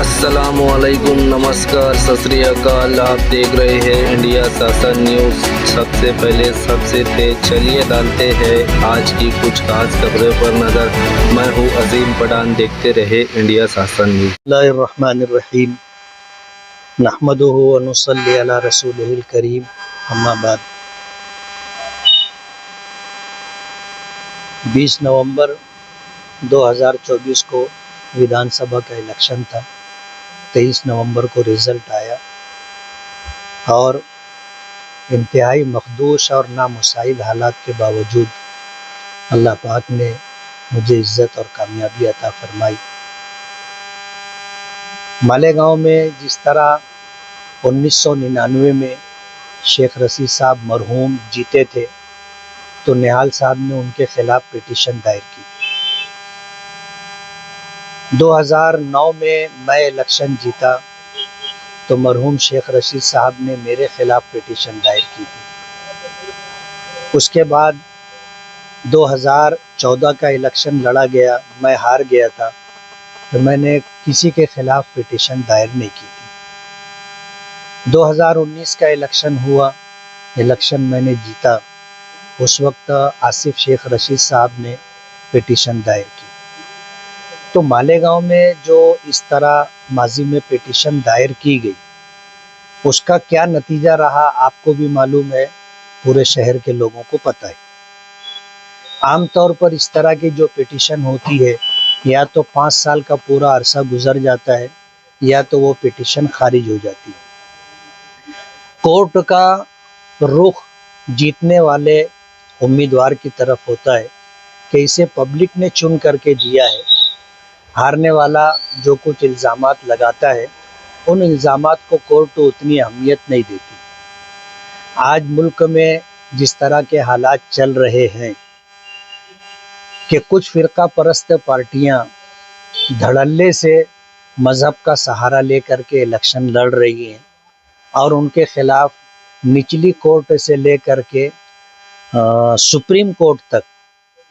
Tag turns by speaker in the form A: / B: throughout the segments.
A: अस्सलामुअलैकुम, नमस्कार, सत श्री अकाल। आप देख रहे हैं इंडिया शासन न्यूज़। सबसे पहले सबसे तेज चलिए डालते हैं आज की कुछ खास खबरों पर नज़र। मैं हूँ अजीम पठान, देखते रहे इंडिया शासन न्यूज़।
B: बिस्मिल्लाहिर्रहमानिर्रहीम नहमदुहु व नुसल्ली अला रसूलिहिल करीम, अम्मा बाद। 20 नवंबर 2024 को विधानसभा का इलेक्शन था। 23 नवंबर को रिज़ल्ट आया और इंतहाई मखदूश और नामुसाइब हालात के बावजूद अल्लाह पाक ने मुझे इज़्ज़त और कामयाबी अता फरमाई। मालेगांव में जिस तरह 1999 में शेख रशीद साहब मरहूम जीते थे, तो निहाल साहब ने उनके खिलाफ पिटीशन दायर की थी। 2009 में मैं इलेक्शन जीता तो मरहूम शेख रशीद साहब ने मेरे खिलाफ पिटीशन दायर की थी। उसके बाद 2014 का इलेक्शन लड़ा गया, मैं हार गया था, तो मैंने किसी के खिलाफ पिटीशन दायर नहीं की थी। 2019 का इलेक्शन हुआ, इलेक्शन मैंने जीता। उस वक्त आसिफ शेख रशीद साहब ने पिटीशन दायर की। तो मालेगांव में जो इस तरह माजी में पिटीशन दायर की गई, उसका क्या नतीजा रहा आपको भी मालूम है, पूरे शहर के लोगों को पता है। आम तौर पर इस तरह की जो पिटीशन होती है, या तो 5 साल का पूरा अरसा गुजर जाता है या तो वो पिटीशन खारिज हो जाती है। कोर्ट का रुख जीतने वाले उम्मीदवार की तरफ होता है कि इसे पब्लिक ने चुन करके दिया है। हारने वाला जो कुछ इल्ज़ामात लगाता है, उन इल्ज़ामात को कोर्ट उतनी अहमियत नहीं देती। आज मुल्क में जिस तरह के हालात चल रहे हैं कि कुछ फ़िरका परस्त पार्टियां धड़ल्ले से मज़हब का सहारा लेकर के इलेक्शन लड़ रही हैं और उनके ख़िलाफ़ निचली कोर्ट से लेकर के सुप्रीम कोर्ट तक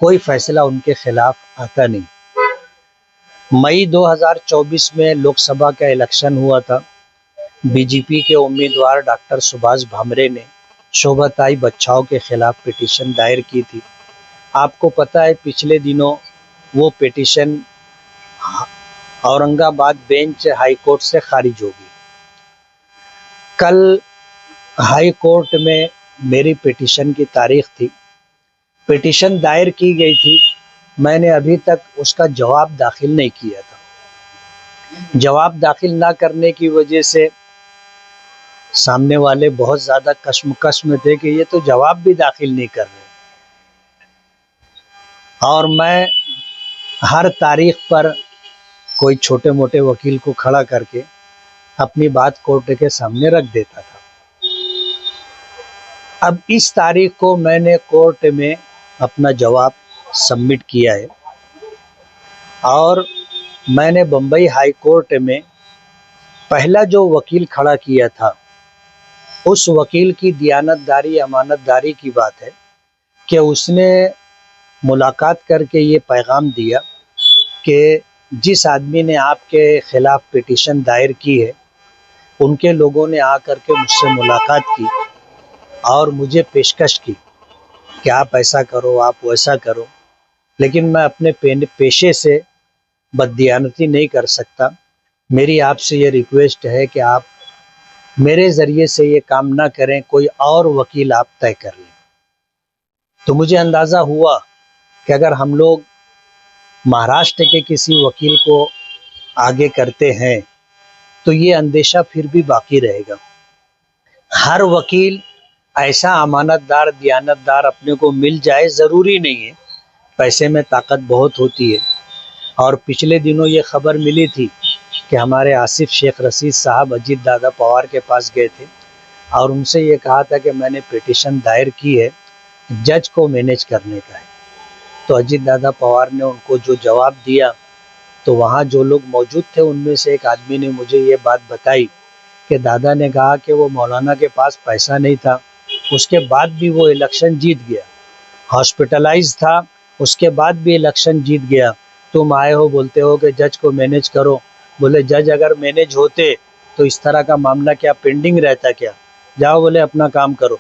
B: कोई फ़ैसला उनके ख़िलाफ़ आता नहीं। मई 2024 में लोकसभा का इलेक्शन हुआ था। बीजेपी के उम्मीदवार डॉक्टर सुभाष भामरे ने शोभाताई बच्चाओं के खिलाफ पिटीशन दायर की थी। आपको पता है पिछले दिनों वो petition Aurangabad bench high court से खारिज हो गई। कल हाई कोर्ट में मेरी पिटीशन की तारीख थी। पिटीशन दायर की गई थी, मैंने अभी तक उसका जवाब दाखिल नहीं किया था। जवाब दाखिल ना करने की वजह से सामने वाले बहुत ज़्यादा कश्मकश में थे कि ये तो जवाब भी दाखिल नहीं कर रहे, और मैं हर तारीख पर कोई छोटे मोटे वकील को खड़ा करके अपनी बात कोर्ट के सामने रख देता था। अब इस तारीख को मैंने कोर्ट में अपना जवाब सबमिट किया है और मैंने बम्बई हाई कोर्ट में पहला जो वकील खड़ा किया था, उस वकील की दियानतदारी अमानतदारी की बात है कि उसने मुलाकात करके ये पैगाम दिया कि जिस आदमी ने आपके ख़िलाफ़ पिटीशन दायर की है, उनके लोगों ने आकर के मुझसे मुलाकात की और मुझे पेशकश की कि आप ऐसा करो, आप वैसा करो, लेकिन मैं अपने पेशे से बददियानती नहीं कर सकता। मेरी आपसे ये रिक्वेस्ट है कि आप मेरे ज़रिए से ये काम ना करें, कोई और वकील आप तय कर लें। तो मुझे अंदाज़ा हुआ कि अगर हम लोग महाराष्ट्र के किसी वकील को आगे करते हैं तो ये अंदेशा फिर भी बाकी रहेगा। हर वकील ऐसा अमानतदार दियानतदार अपने को मिल जाए ज़रूरी नहीं है, पैसे में ताकत बहुत होती है। और पिछले दिनों ये खबर मिली थी कि हमारे आसिफ शेख रशीद साहब अजीत दादा पवार के पास गए थे और उनसे ये कहा था कि मैंने पिटीशन दायर की है, जज को मैनेज करने का है। तो अजीत दादा पवार ने उनको जो जवाब दिया, तो वहाँ जो लोग मौजूद थे उनमें से एक आदमी ने मुझे ये बात बताई कि दादा ने कहा कि वो मौलाना के पास पैसा नहीं था, उसके बाद भी वो इलेक्शन जीत गया, हॉस्पिटलाइज था, उसके बाद भी इलेक्शन जीत गया। तुम आए हो बोलते हो कि जज को मैनेज करो, बोले जज अगर मैनेज होते तो इस तरह का मामला क्या पेंडिंग रहता क्या, जाओ बोले अपना काम करो।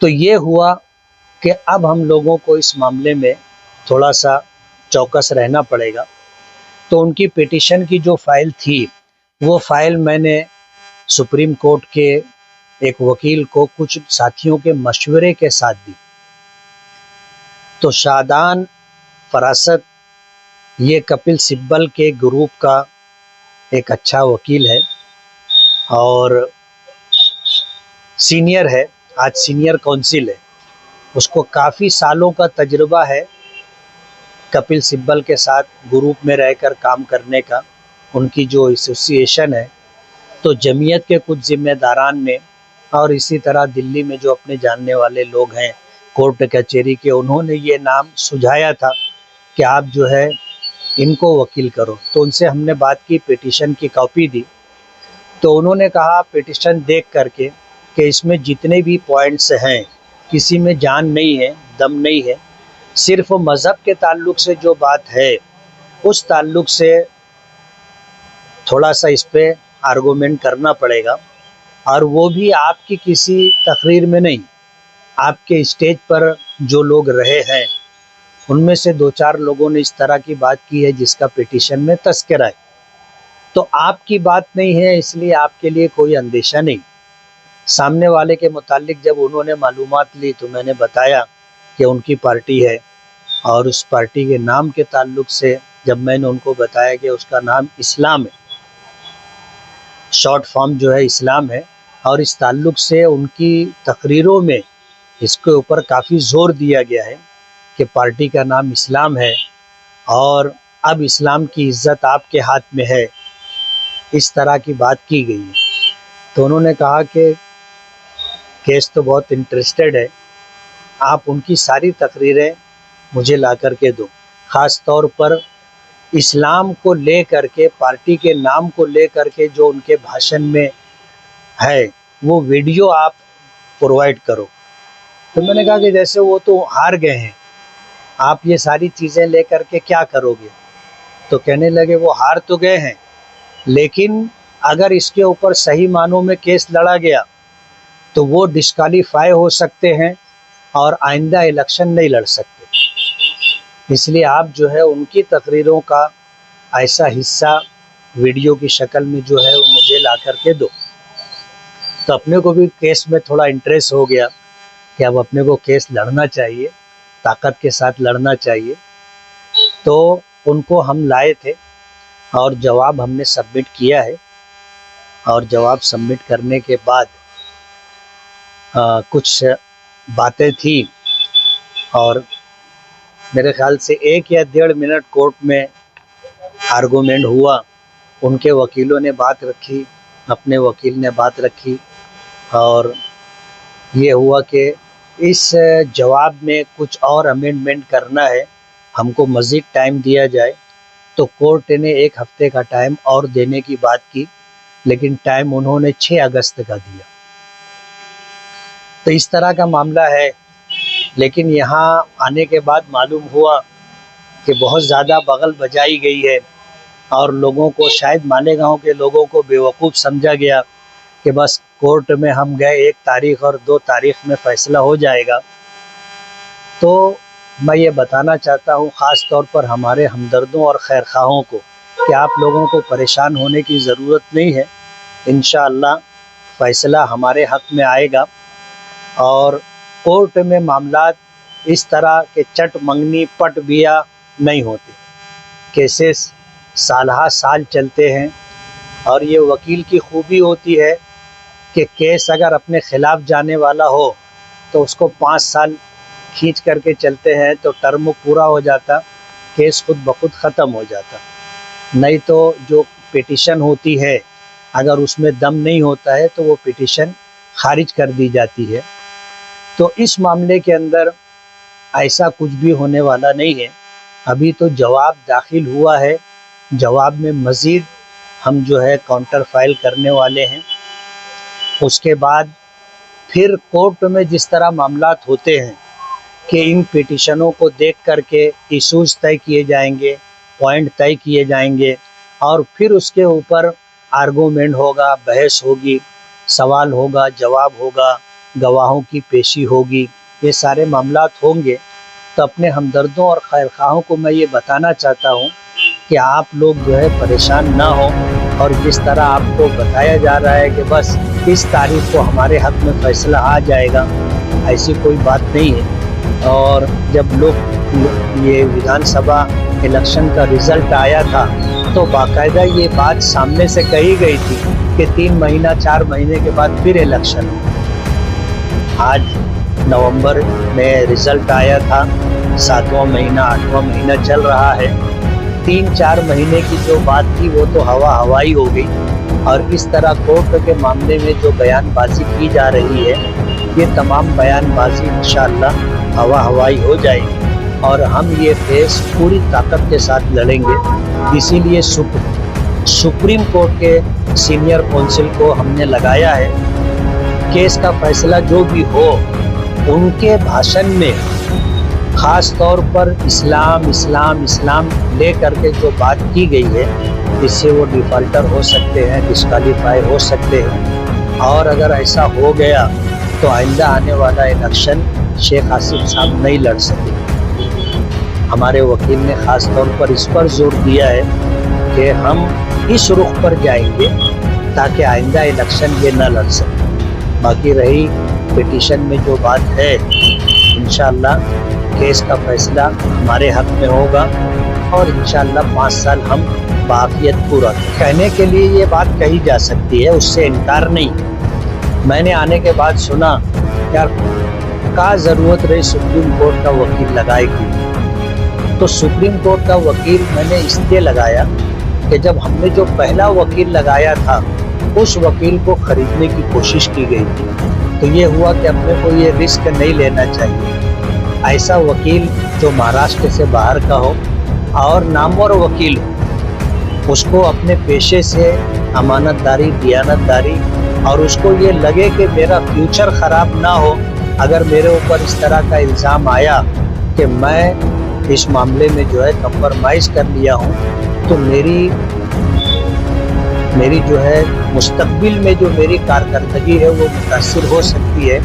B: तो ये हुआ कि अब हम लोगों को इस मामले में थोड़ा सा चौकस रहना पड़ेगा। तो उनकी पिटीशन की जो फाइल थी वो फाइल मैंने सुप्रीम कोर्ट के एक वकील को कुछ साथियों के मशवरे के साथ दी। तो शादान फरासत ये कपिल सिब्बल के ग्रुप का एक अच्छा वकील है और सीनियर है, आज सीनियर काउंसिल है। उसको काफ़ी सालों का तजुर्बा है कपिल सिब्बल के साथ ग्रुप में रहकर काम करने का। उनकी जो एसोसिएशन है, तो जमीयत के कुछ जिम्मेदारान ने और इसी तरह दिल्ली में जो अपने जानने वाले लोग हैं कोर्ट कचहरी के, उन्होंने ये नाम सुझाया था कि आप जो है इनको वकील करो। तो उनसे हमने बात की, पिटीशन की कॉपी दी। तो उन्होंने कहा पिटीशन देख करके कि इसमें जितने भी पॉइंट्स हैं किसी में जान नहीं है, दम नहीं है, सिर्फ मज़हब के ताल्लुक़ से जो बात है उस ताल्लुक़ से थोड़ा सा इस पे आर्गूमेंट करना पड़ेगा, और वो भी आपकी किसी तकरीर में नहीं, आपके स्टेज पर जो लोग रहे हैं उनमें से 2-4 लोगों ने इस तरह की बात की है जिसका पिटीशन में तस्करा है। तो आपकी बात नहीं है इसलिए आपके लिए कोई अंदेशा नहीं। सामने वाले के मुतालिक जब उन्होंने मालूमात ली तो मैंने बताया कि उनकी पार्टी है, और उस पार्टी के नाम के ताल्लुक से जब मैंने उनको बताया कि उसका नाम इस्लाम है, शॉर्ट फॉर्म जो है इस्लाम है, और इस ताल्लुक से उनकी तकरीरों में इसके ऊपर काफ़ी ज़ोर दिया गया है कि पार्टी का नाम इस्लाम है और अब इस्लाम की इज़्ज़त आपके हाथ में है, इस तरह की बात की गई है। तो उन्होंने कहा कि केस तो बहुत इंटरेस्टेड है, आप उनकी सारी तकरीरें मुझे ला कर के दो, ख़ास तौर पर इस्लाम को ले करके, पार्टी के नाम को ले करके जो उनके भाषण में है वो वीडियो आप प्रोवाइड करो। तो मैंने कहा कि जैसे वो तो हार गए हैं, आप ये सारी चीज़ें ले करके क्या करोगे? तो कहने लगे वो हार तो गए हैं, लेकिन अगर इसके ऊपर सही मानों में केस लड़ा गया तो वो डिस्क्वालीफाई हो सकते हैं और आइंदा इलेक्शन नहीं लड़ सकते। इसलिए आप जो है उनकी तकरीरों का ऐसा हिस्सा वीडियो की शक्ल में जो है वो मुझे ला कर के दो। तो अपने को भी केस में थोड़ा इंटरेस्ट हो गया कि अब अपने को केस लड़ना चाहिए, ताकत के साथ लड़ना चाहिए। तो उनको हम लाए थे और जवाब हमने सबमिट किया है, और जवाब सबमिट करने के बाद कुछ बातें थी और मेरे ख्याल से 1 या 1.5 मिनट कोर्ट में आर्गूमेंट हुआ। उनके वकीलों ने बात रखी, अपने वकील ने बात रखी, और ये हुआ कि इस जवाब में कुछ और अमेंडमेंट करना है, हमको मज़ीद टाइम दिया जाए। तो कोर्ट ने 1 हफ़्ते का टाइम और देने की बात की, लेकिन टाइम उन्होंने 6 अगस्त का दिया। तो इस तरह का मामला है। लेकिन यहाँ आने के बाद मालूम हुआ कि बहुत ज़्यादा बगल बजाई गई है और लोगों को, शायद मालेगांव के लोगों को बेवकूफ़ समझा गया कि बस कोर्ट में हम गए 1 तारीख़ और 2 तारीख़ में फ़ैसला हो जाएगा। तो मैं ये बताना चाहता हूँ ख़ास तौर पर हमारे हमदर्दों और खैरखाहों को कि आप लोगों को परेशान होने की ज़रूरत नहीं है। इंशाअल्लाह फ़ैसला हमारे हक़ में आएगा, और कोर्ट में मामलात इस तरह के चट मंगनी पट बिया नहीं होते। केसेस सालहा साल चलते हैं, और ये वकील की खूबी होती है कि केस अगर अपने ख़िलाफ़ जाने वाला हो तो उसको 5 साल खींच करके चलते हैं तो टर्म पूरा हो जाता, केस खुद ब खुद ख़त्म हो जाता। नहीं तो जो पिटीशन होती है अगर उसमें दम नहीं होता है तो वो पिटीशन खारिज कर दी जाती है। तो इस मामले के अंदर ऐसा कुछ भी होने वाला नहीं है। अभी तो जवाब दाखिल हुआ है, जवाब में मज़ीद हम जो है काउंटर फाइल करने वाले हैं। उसके बाद फिर कोर्ट में जिस तरह मामलात होते हैं कि इन पिटीशनों को देख करके इशूज़ तय किए जाएंगे, पॉइंट तय किए जाएंगे और फिर उसके ऊपर आर्गूमेंट होगा, बहस होगी, सवाल होगा, जवाब होगा, गवाहों की पेशी होगी, ये सारे मामलात होंगे। तो अपने हमदर्दों और खैरखाहों को मैं ये बताना चाहता हूँ कि आप लोग जो है परेशान ना हो, और जिस तरह आपको बताया जा रहा है कि बस इस तारीख को हमारे हक में फ़ैसला आ जाएगा, ऐसी कोई बात नहीं है। और जब लोग ये विधानसभा इलेक्शन का रिज़ल्ट आया था तो बाकायदा ये बात सामने से कही गई थी कि 3 महीना 4 महीने के बाद फिर इलेक्शन हो। आज नवंबर में रिज़ल्ट आया था, 7वां महीना 8वां महीना चल रहा है। 3-4 महीने की जो बात थी वो तो हवाई हो गई, और इस तरह कोर्ट के मामले में जो बयानबाजी की जा रही है, ये तमाम बयानबाजी इंशाअल्लाह हवाई हो जाएगी और हम ये केस पूरी ताकत के साथ लड़ेंगे। इसीलिए सुप्रीम कोर्ट के सीनियर काउंसिल को हमने लगाया है। केस का फैसला जो भी हो, उनके भाषण में ख़ास तौर पर इस्लाम इस्लाम इस्लाम ले करके जो बात की गई है, इससे वो डिफ़ॉल्टर हो सकते हैं, डिस्क्वालीफाई हो सकते हैं। और अगर ऐसा हो गया तो आइंदा आने वाला इलेक्शन शेख आसिफ साहब नहीं लड़ सके। हमारे वकील ने ख़ास तौर पर इस पर जोर दिया है कि हम इस रुख पर जाएंगे ताकि आइंदा इलेक्शन ये न लड़ सके। बाकी रही पिटीशन में जो बात है, इंशाअल्लाह केस का फैसला हमारे हक में होगा और इंशाअल्लाह 5 साल हम बाफियत पूरा। कहने के लिए ये बात कही जा सकती है, उससे इनकार नहीं। मैंने आने के बाद सुना यार क्या ज़रूरत रही सुप्रीम कोर्ट का वकील लगाएगी, तो सुप्रीम कोर्ट का वकील मैंने इसलिए लगाया कि जब हमने जो पहला वकील लगाया था उस वकील को खरीदने की कोशिश की गई थी, तो ये हुआ कि अपने को ये रिस्क नहीं लेना चाहिए। ऐसा वकील जो महाराष्ट्र से बाहर का हो और नामवर वकील हो, उसको अपने पेशे से अमानतदारी, दियानतदारी, और उसको ये लगे कि मेरा फ्यूचर ख़राब ना हो अगर मेरे ऊपर इस तरह का इल्ज़ाम आया कि मैं इस मामले में जो है कंप्रोमाइज़ कर लिया हूँ, तो मेरी जो है मुस्तकबिल में जो मेरी कारकर्दगी है वो मुतासिर हो सकती है।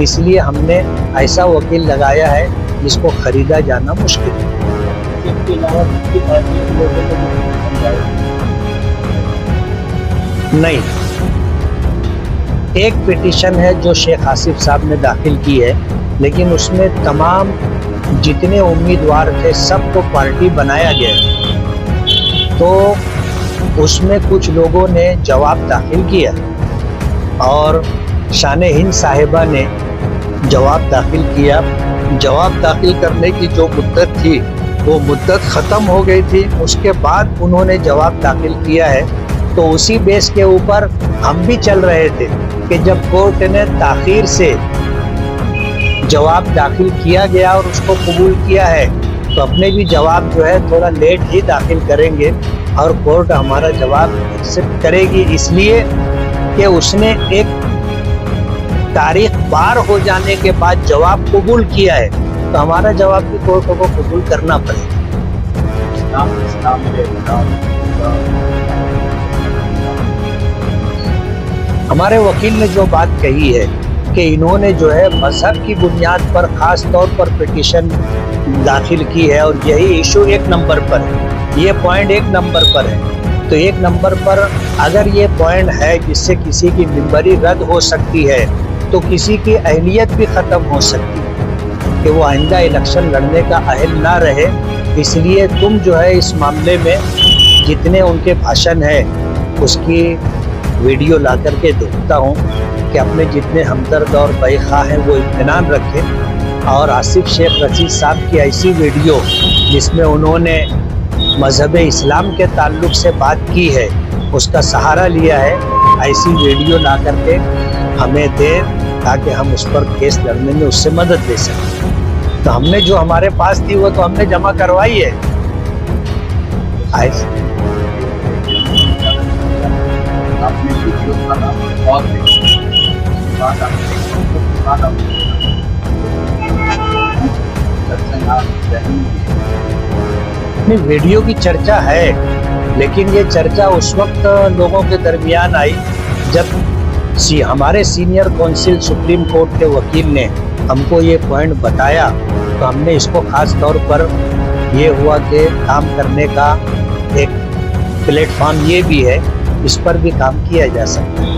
B: इसलिए हमने ऐसा वकील लगाया है जिसको ख़रीदा जाना मुश्किल है। नहीं, एक पिटीशन है जो शेख आसिफ साहब ने दाखिल की है, लेकिन उसमें तमाम जितने उम्मीदवार थे सबको पार्टी बनाया गया, तो उसमें कुछ लोगों ने जवाब दाखिल किया और शान-ए हिंद साहिबा ने जवाब दाखिल किया। जवाब दाखिल करने की जो मुद्दत थी वो मुद्दत ख़त्म हो गई थी, उसके बाद उन्होंने जवाब दाखिल किया है। तो उसी बेस के ऊपर हम भी चल रहे थे कि जब कोर्ट ने ताख़ीर से जवाब दाखिल किया गया और उसको कबूल किया है, तो अपने भी जवाब जो है थोड़ा लेट ही दाखिल करेंगे और कोर्ट हमारा जवाब एक्सेप्ट करेगी, इसलिए कि उसने एक तारीख पार हो जाने के बाद जवाब कबूल किया है, तो हमारा जवाब भी कोर्ट को कबूल करना पड़ेगा। हमारे वकील ने जो बात कही है कि इन्होंने जो है मजहब की बुनियाद पर ख़ास तौर पर पिटीशन दाखिल की है और यही इशू 1 नंबर पर है, ये पॉइंट 1 नंबर पर है, तो 1 नंबर पर अगर ये पॉइंट है जिससे किसी की मेंबरी रद्द हो सकती है, तो किसी की अहलियत भी ख़त्म हो सकती है कि वो आइंदा इलेक्शन लड़ने का अहल ना रहे। इसलिए तुम जो है इस मामले में जितने उनके भाषण है उसकी वीडियो ला करके देखता हूँ कि अपने जितने हमदर्द और बेख्वाह हैं वो इत्मीनान रखें, और आसिफ शेख रशीद साहब की ऐसी वीडियो जिसमें उन्होंने मज़हब इस्लाम के ताल्लुक़ से बात की है, उसका सहारा लिया है, ऐसी वीडियो ला करके हमें दें ताकि हम उस पर केस लड़ने में उससे मदद ले सकें। तो हमने जो हमारे पास थी वो तो हमने जमा करवाई है।
C: आपने वीडियो बना और बाद आपने
B: नहीं, वीडियो की चर्चा है, लेकिन ये चर्चा उस वक्त लोगों के दरमियान आई जब हमारे सीनियर काउंसिल सुप्रीम कोर्ट के वकील ने हमको ये पॉइंट बताया, तो हमने इसको खास तौर पर ये हुआ कि काम करने का एक प्लेटफॉर्म ये भी है, इस पर भी काम किया जा सकता है।